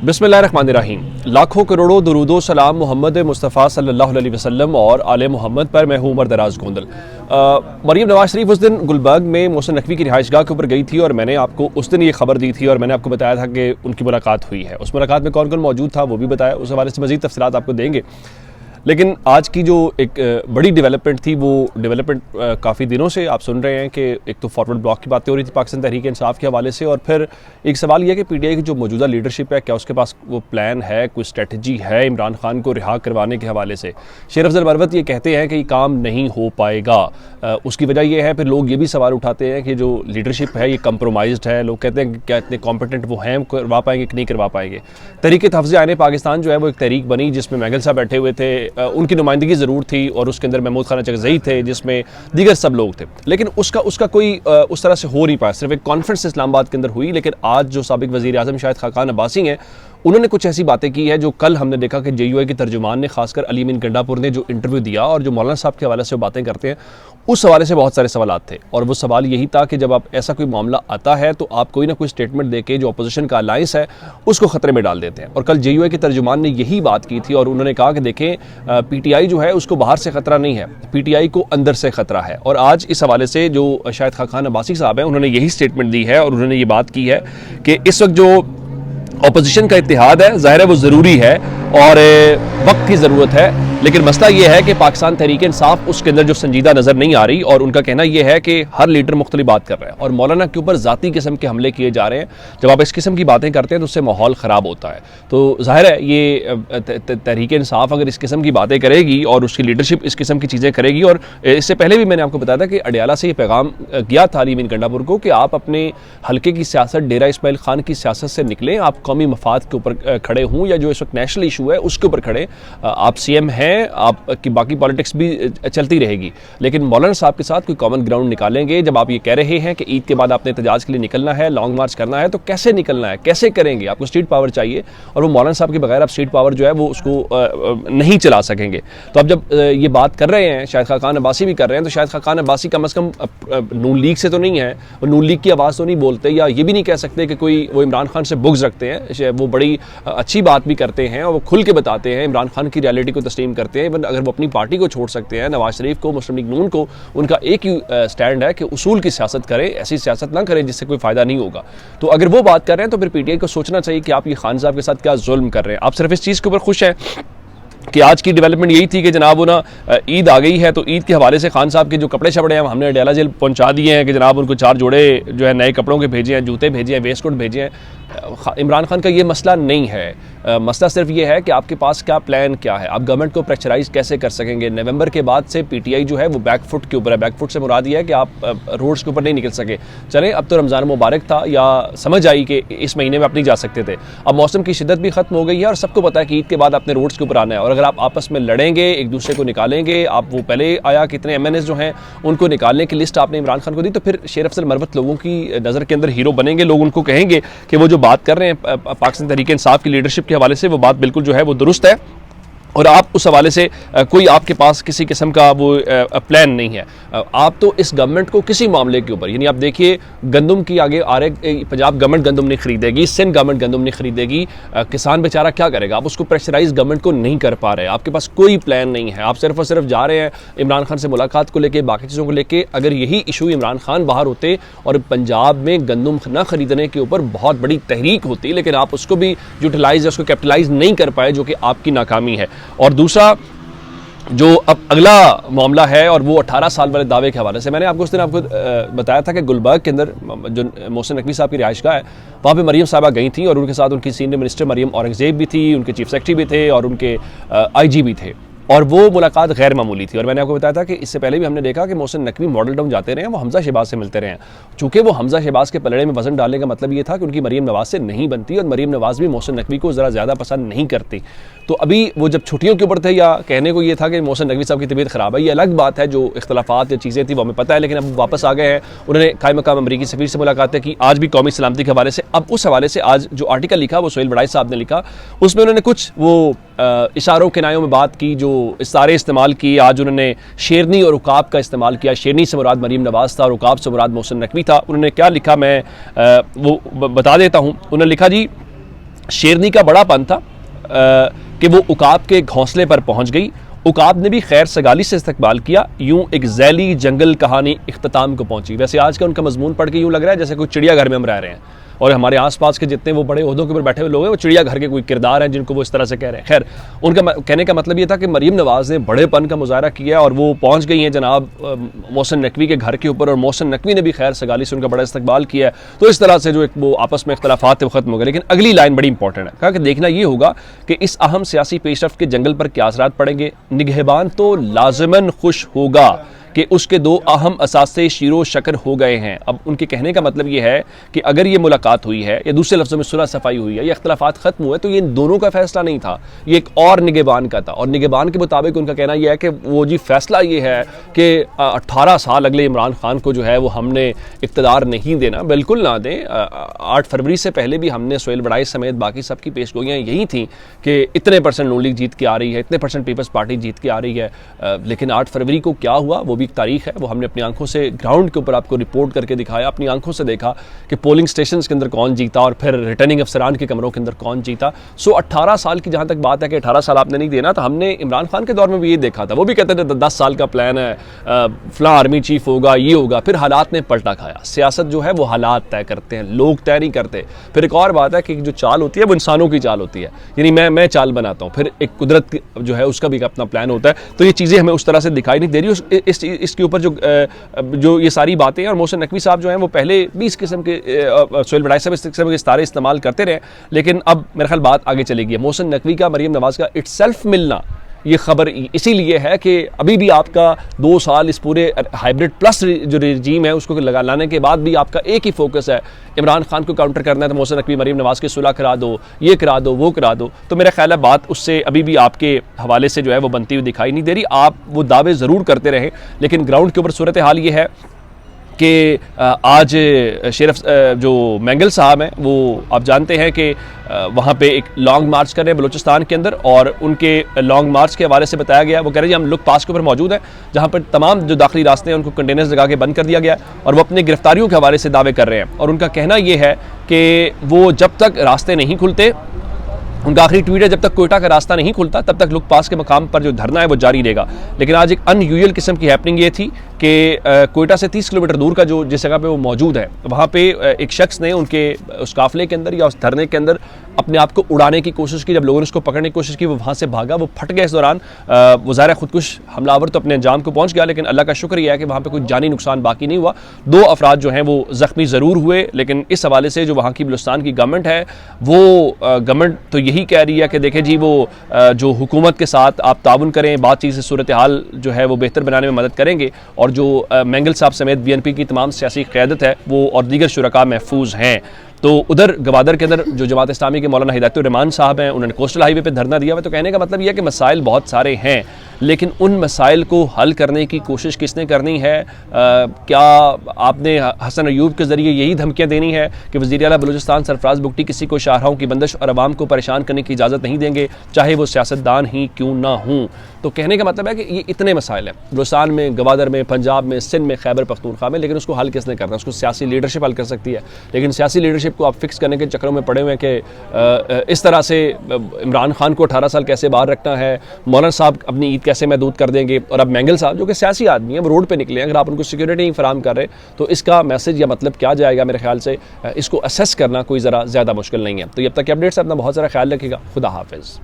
बिस्मिल्लाहिर्रहमानिर्रहीम। लाखों करोड़ों दुरूदो सलाम मोहम्मद मुस्तफ़ा सल्लल्लाहु अलैहि वसल्लम और आले मोहम्मद पर। मैं हूँ उमर दराज गोंदल। मरीम नवाज शरीफ उस दिन गुलबर्ग में मोहसिन नकवी की रिहाइशगाह के ऊपर गई थी और मैंने आपको उस दिन ये खबर दी थी और मैंने आपको बताया था कि उनकी मुलाकात हुई है। उस मुलाकात में कौन कौन मौजूद था वो भी बताया, उस हवाले से मज़ीद तफसीलात आपको देंगे। लेकिन आज की जो एक बड़ी डेवलपमेंट थी वो डेवलपमेंट काफ़ी दिनों से आप सुन रहे हैं कि एक तो फॉरवर्ड ब्लॉक की बातें हो रही थी पाकिस्तान तहरीक इंसाफ के हवाले से, और फिर एक सवाल यह कि पीटीआई की जो मौजूदा लीडरशिप है क्या उसके पास वो प्लान है, कोई स्ट्रेटजी है इमरान खान को रिहा करवाने के हवाले से। शेर अफजल मरवत ये कहते हैं कि ये काम नहीं हो पाएगा। उसकी वजह यह है, फिर लोग ये भी सवाल उठाते हैं कि जो लीडरशिप है ये कंप्रोमाइज्ड है। लोग कहते हैं कि क्या इतने कॉम्पिटेंट वो हैं, करवा पाएंगे कि नहीं करवा पाएंगे। तहरीक तहफ़्ज़ुज़ आईन पाकिस्तान जो है वो एक तहरीक बनी जिसमें मैगल साहब बैठे हुए थे, उनकी नुमाइंदगी ज़रूर थी, और उसके अंदर महमूद खान चकज़ई थे जिसमें दीगर सब लोग थे, लेकिन उसका कोई उस तरह से हो नहीं पाया। सिर्फ एक कॉन्फ्रेंस इस्लामाबाद के अंदर हुई। लेकिन आज जो साबिक वज़ीर आज़म शाहिद खाकान अब्बासी हैं उन्होंने कुछ ऐसी बातें की है जो कल हमने देखा कि JUI के तर्जुमान ने, खासकर अली अमीन गंडापुर ने जो इंटरव्यू दिया और जो मौलाना साहब के हवाले से वो बातें करते हैं, उस हवाले से बहुत सारे सवालात थे। और वो सवाल यही था कि जब आप ऐसा कोई मामला आता है तो आप कोई ना कोई स्टेटमेंट देके जो अपोजिशन का अलायंस है उसको खतरे में डाल देते हैं। और कल JUI के तर्जुमान ने यही बात की थी और उन्होंने कहा कि देखें PTI जो है उसको बाहर से खतरा नहीं है, PTI को अंदर से खतरा है। और आज इस हवाले से जो शाहिद खाकान अब्बासी साहब हैं उन्होंने यही स्टेटमेंट दी है और उन्होंने ये बात की है कि इस वक्त जो अपोजिशन का इत्तेहाद है ज़ाहिर है वो ज़रूरी है और वक्त की ज़रूरत है, लेकिन मसला ये है कि पाकिस्तान तहरीक इंसाफ उसके अंदर जो संजीदा नज़र नहीं आ रही। और उनका कहना यह है कि हर लीडर मुख्तलिफ बात कर रहा है और मौलाना के ऊपर ज़ाती किस्म के हमले किए जा रहे हैं। जब आप इस किस्म की बातें करते हैं तो उससे माहौल ख़राब होता है। तो ज़ाहिर है ये तहरीक इंसाफ अगर इस किस्म की बातें करेगी और उसकी लीडरशिप इस किस्म की चीज़ें करेगी, और इससे पहले भी मैंने आपको बताया था कि अडियाला से ये पैगाम गया था अली अमीन गंडापुर को कि आप अपने हल्के की सियासत, डेरा इस्माइल खान की सियासत से निकलें, आप कौमी मफाद के ऊपर खड़े हों या जो इस वक्त नेशनल इशू है उसके ऊपर खड़े। आप CM हैं, आपकी बाकी पॉलिटिक्स भी चलती रहेगी, लेकिन मौलाना साहब के साथ कोई कॉमन ग्राउंड निकालेंगे। जब आप ये कह रहे हैं कि ईद के बाद आपने एहतजाज के लिए निकलना है, लॉन्ग मार्च करना है, तो कैसे निकलना है, कैसे करेंगे? आपको स्ट्रीट पावर चाहिए और वो मौलाना साहब के बगैर आप स्ट्रीट पावर जो है वो उसको नहीं चला सकेंगे। तो अब जब ये बात कर रहे हैं, शाहिद खाकान अब्बासी भी कर रहे हैं, तो शाहिद खाकान अब्बासी कम अज़ कम नून लीग से तो नहीं है, वो नून लीग की आवाज़ तो नहीं बोलते, या ये भी नहीं कह सकते कि कोई वो इमरान खान से बुग़्ज़ रखते हैं। वो बड़ी अच्छी बात भी करते हैं और वो खुल के बताते हैं, इमरान खान की रियलिटी को तस्लीम करते हैं। इवन अगर वो अपनी पार्टी को छोड़ सकते हैं, नवाज शरीफ को, मुस्लिम लीग नून को, उनका एक ही स्टैंड है कि उसूल की सियासत करें, ऐसी सियासत ना करें जिससे कोई फ़ायदा नहीं होगा। तो अगर वो बात कर रहे हैं तो फिर PTI को सोचना चाहिए कि आप ये खान साहब के साथ क्या जुल्म कर रहे हैं। आप सिर्फ इस चीज़ के ऊपर खुश हैं कि आज की डेवलपमेंट यही थी कि जनाब वो ना ईद आ गई है तो ईद के हवाले से खान साहब के जो कपड़े शपड़े हैं हमने अडियाला जेल पहुंचा दिए हैं कि जनाब उनको 4 जोड़े जो है नए कपड़ों के भेजे हैं, जूते भेजे हैं, वेस्ट कोट भेजे हैं। इमरान खान का ये मसला नहीं है। मसला सिर्फ ये है कि आपके पास क्या प्लान क्या है, आप गवर्नमेंट को प्रेशराइज कैसे कर सकेंगे। नवंबर के बाद से PTI जो है वो बैकफुट के ऊपर है। बैकफुट से मुराद ये है कि आप रोड्स के ऊपर नहीं निकल सके। चलें, अब तो रमज़ान मुबारक था या समझ आई कि इस महीने में आप नहीं जा सकते थे, अब मौसम की शिद्दत भी ख़त्म हो गई है और सबको पता है कि ईद के बाद आपने रोड्स के ऊपर आना है। और अगर आप आपस में लड़ेंगे, एक दूसरे को निकालेंगे, आप वो पहले आया कितने MNAs जो हैं उनको निकालने की लिस्ट आपने इमरान खान को दी, तो फिर शेर अफजल मरवत लोगों की नज़र के अंदर हीरो बनेंगे। लोग उनको कहेंगे कि वो जो बात कर रहे हैं पाकिस्तान तहरीक इंसाफ की लीडरशिप के हवाले से वो बात बिल्कुल जो है वो दुरुस्त है और आप उस हवाले से कोई आपके पास किसी किस्म का वो प्लान नहीं है। आप तो इस गवर्नमेंट को किसी मामले के ऊपर, यानी आप देखिए गंदम की आगे आ रहे, पंजाब गवर्नमेंट गंदम नहीं खरीदेगी, सिंध गवर्नमेंट गंदम नहीं खरीदेगी, किसान बेचारा क्या करेगा? आप उसको प्रेशराइज गवर्नमेंट को नहीं कर पा रहे, आपके पास कोई प्लान नहीं है। आप सिर्फ और सिर्फ जा रहे हैं इमरान खान से मुलाकात को लेकर, बाकी चीज़ों को लेकर। अगर यही इशू इमरान खान बाहर होते और पंजाब में गंदम न खरीदने के ऊपर बहुत बड़ी तहरीक होती, लेकिन आप उसको भी यूटिलाइज, उसको कैपिटलाइज नहीं कर पाए, जो कि आपकी नाकामी है। और दूसरा जो अब अगला मामला है और वो 18 साल वाले दावे के हवाले से, मैंने आपको उस दिन आपको बताया था कि गुलबर्ग के अंदर जो मोहसिन नकवी साहब की रिहाइशगाह है वहाँ पे मरीम साहबा गई थी और उनके साथ उनकी सीनियर मिनिस्टर मरीम औरंगजेब भी थी, उनके चीफ सेक्रेटरी भी थे और उनके IG भी थे। और वो मुलाकात गैर मामूली थी। और मैंने आपको बताया था कि इससे पहले भी हमने देखा कि मोहसिन नकवी मॉडल टाउन जाते रहे हैं, वो हमजा शहबाज से मिलते रहे हैं। चूँकि वो हमजा शहबाज के पलड़े में वजन डालने का मतलब ये था कि उनकी मरीम नवाज से नहीं बनती और मरीम नवाज भी मोहसिन नकवी को ज़रा ज़्यादा पसंद नहीं करती। तो अभी वो जब छुट्टियों के ऊपर थे, या कहने को ये था कि मोहसिन नकवी साहब की तबीयत ख़राब है, ये अलग बात है, जो इख्तलाफात या चीज़ें थी वो हमें पता है, लेकिन अब वापस आ गए हैं। उन्होंने कायम मकाम अमरीकी सफ़ीर से मुलाकातें की, आज भी कौमी सलामती के हवाले से। अब उस हवाले से आज जो आर्टिकल लिखा वो सोहेल बड़ाई साहब ने लिखा, उसमें उन्होंने कुछ वो इशारों किनायों में बात की, जो इस्तारे इस्तेमाल की। आज उन्होंने शेरनी और उकाब का इस्तेमाल किया। शेरनी से मुराद मरीम नवाज था और उकाब से मुराद मोहसिन नकवी था। उन्होंने क्या लिखा मैं वो बता देता हूँ। उन्होंने लिखा जी, शेरनी का बड़ापन था कि वो उकाब के घोंसले पर पहुंच गई। उकाब ने भी खैर सगाली से इस्तकबाल किया। यूं एक जैली जंगल कहानी इख्तिताम को पहुंची। वैसे आज का उनका मजमून पढ़ के यूं लग रहा है जैसे कोई चिड़ियाघर में हम रह रहे हैं और हमारे आसपास के जितने वो बड़े ओहदों के ऊपर बैठे हुए लोग हैं वो चिड़ियाघर के कोई किरदार हैं जिनको वो इस तरह से कह रहे हैं। खैर, उनका कहने का मतलब ये था कि मरीम नवाज़ ने बड़ेपन का मुजाहरा किया और वो पहुंच गई हैं जनाब मोहसिन नकवी के घर के ऊपर, और मोहसिन नकवी ने भी खैर सगाली से उनका बड़ा इस्तकबाल किया है। तो इस तरह से जो एक वो आपस में इख्तलाफात वो खत्म हो गए। लेकिन अगली लाइन बड़ी इंपॉर्टेंट है, कहा कि देखना ये होगा कि इस अहम सियासी पेशरफ्त के जंगल पर क्या असरात पड़ेंगे। निगहबान तो लाजिमन खुश होगा कि उसके दो अहम असासे शीरो शकर हो गए हैं। अब उनके कहने का मतलब ये है कि अगर ये मुलाकात हुई है या दूसरे लफ्ज़ों में सुलह सफाई हुई है या इख्तलाफात खत्म हुए, तो ये इन दोनों का फैसला नहीं था, ये एक और निगहबान का था। और निगहबान के मुताबिक उनका कहना यह है कि वो जी फैसला ये है कि 18 साल अगले इमरान खान को जो है वो हमने इक़्तिदार नहीं देना, बिल्कुल ना दें। 8 फरवरी से पहले भी हमने सोहेल बड़ाई समेत बाकी सबकी पेशगोइयाँ यही थी कि इतने % नून लीग जीत के आ रही है, इतने % पीपल्स पार्टी जीत के आ रही है। लेकिन 8 फरवरी को क्या हुआ वो भी एक तारीख है, वो हमने अपनी आंखों से ग्राउंड के ऊपर आपको रिपोर्ट करके दिखाया, अपनी आंखों से देखा कि पोलिंग स्टेशंस के अंदर कौन जीता और फिर रिटर्निंग अफसरान के कमरों के अंदर कौन जीता। 18 साल की जहां तक बात है कि 18 साल आपने नहीं देना, तो हमने इमरान खान के दौर में भी ये देखा था। वो भी कहते थे 10 साल का प्लान है, फलां आर्मी चीफ होगा, ये होगा। फिर हालात ने पलटा खाया। सियासत जो है वो हालात तय करते हैं, लोग तय नहीं करते। फिर एक और बात है कि जो चाल होती है वो इंसानों की चाल होती है, यानी मैं चाल बनाता हूँ, फिर एक कुदरत जो है उसका भी अपना प्लान होता है। तो ये चीज़ें हमें उस तरह से दिखाई नहीं दे रही। इसके ऊपर जो ये सारी बातें हैं, और मोहसिन नकवी साहब जो हैं वो पहले भी इस किस्म के सोहेल बड़ाई साहब इस किस्म के इस्तारे इस्तेमाल करते रहे, लेकिन अब मेरे ख्याल बात आगे चलेगी। मोहसिन नकवी का मरीम नवाज़ का इटसेल्फ मिलना ये खबर इसीलिए है कि अभी भी आपका 2 साल इस पूरे हाइब्रिड प्लस जो रजीम है उसको लाने के बाद भी आपका एक ही फोकस है, इमरान खान को काउंटर करना है। तो मोहसिन नकवी मरीम नवाज़ की सुलह करा दो, ये करा दो, वो करा दो। तो मेरा ख्याल है बात उससे अभी भी आपके हवाले से जो है वो बनती हुई दिखाई नहीं दे रही। आप वो दावे ज़रूर करते रहें, लेकिन ग्राउंड के ऊपर सूरत हाल ये है कि आज शेरफ जो मैंगल साहब हैं वो आप जानते हैं कि वहाँ पे एक लॉन्ग मार्च कर रहे हैं बलूचिस्तान के अंदर, और उनके लॉन्ग मार्च के हवाले से बताया गया, वो कह रहे हैं हम लुक पास के ऊपर मौजूद हैं जहाँ पर तमाम जो दाखिली रास्ते हैं उनको कंटेनर्स लगा के बंद कर दिया गया, और वो अपनी गिरफ्तारियों के हवाले से दावे कर रहे हैं। और उनका कहना ये है कि वो जब तक रास्ते नहीं खुलते, उनका आखिरी ट्वीट है, जब तक कोयटा का रास्ता नहीं खुलता तब तक लुक पास के मकाम पर जो धरना है वो जारी रहेगा। लेकिन आज एक अनयूजुअल किस्म की हैपनिंग ये थी कि कोयटा से 30 किलोमीटर दूर का जो जिस जगह पे वो मौजूद है वहाँ पे एक शख्स ने उनके उस काफिले के अंदर या उस धरने के अंदर अपने आप को उड़ाने की कोशिश की। जब लोगों ने उसको पकड़ने की कोशिश की वो वहाँ से भागा, वो फट गया। इस दौरान वो ज़ाहिर खुदकुश हमलावर तो अपने अंजाम को पहुँच गया, लेकिन अल्लाह का शुक्र यह है कि वहाँ पर कोई जानी नुकसान बाकी नहीं हुआ। 2 अफराद जो हैं वो ज़ख्मी ज़रूर हुए, लेकिन इस हवाले से जो वहाँ की बलूचिस्तान की गवर्नमेंट है वो गवर्नमेंट तो यही कह रही है कि देखें जी वो जो हुकूमत के साथ आप ताउन करें, बातचीत से सूरत हाल जो है वो बेहतर बनाने में मदद करेंगे, और जो मैंगल साहब समेत BNP की तमाम सियासी क़यादत है वो और दीगर शुरका महफूज हैं। तो उधर गवादर के अंदर जो जमात इस्लामी के मौलाना हिदायतुर रहमान साहब हैं, उन्होंने कोस्टल हाईवे पे धरना दिया हुआ। तो कहने का मतलब यह है कि मसाइल बहुत सारे हैं, लेकिन उन मसाइल को हल करने की कोशिश किसने करनी है? क्या आपने हसन अयूब के ज़रिए यही धमकियाँ देनी है कि वज़ीर आला बलूचिस्तान सरफराज बुगटी किसी को शाहराहों की बंदिश और आवाम को परेशान करने की इजाज़त नहीं देंगे, चाहे वो सियासतदान ही क्यों ना हों? तो कहने का मतलब है कि ये इतने मसाइल हैं बलूचिस्तान में, गवादर में, पंजाब में, सिंध में, खैबर पख्तूनख्वा में, लेकिन उसको हल किसने करना है? उसको सियासी लीडरशिप हल कर सकती है, लेकिन सियासी लीडरशिप को आप फिक्स करने के चक्करों में पड़े हुए हैं कि इस तरह से इमरान खान को 18 साल कैसे बाहर रखना है, मौलाना साहब अपनी ईद कैसे महदूद कर देंगे, और अब मैंगल साहब जो कि सियासी आदमी है वो रोड पे निकले हैं, अगर आप उनको सिक्योरिटी नहीं फराहम कर रहे तो इसका मैसेज या मतलब क्या जाएगा? मेरे ख्याल से इसको असेस करना कोई ज़रा ज़्यादा मुश्किल नहीं है। तो अब तक के अपडेट्स अपना बहुत सारा ख्याल रखिएगा। खुदा हाफिज़।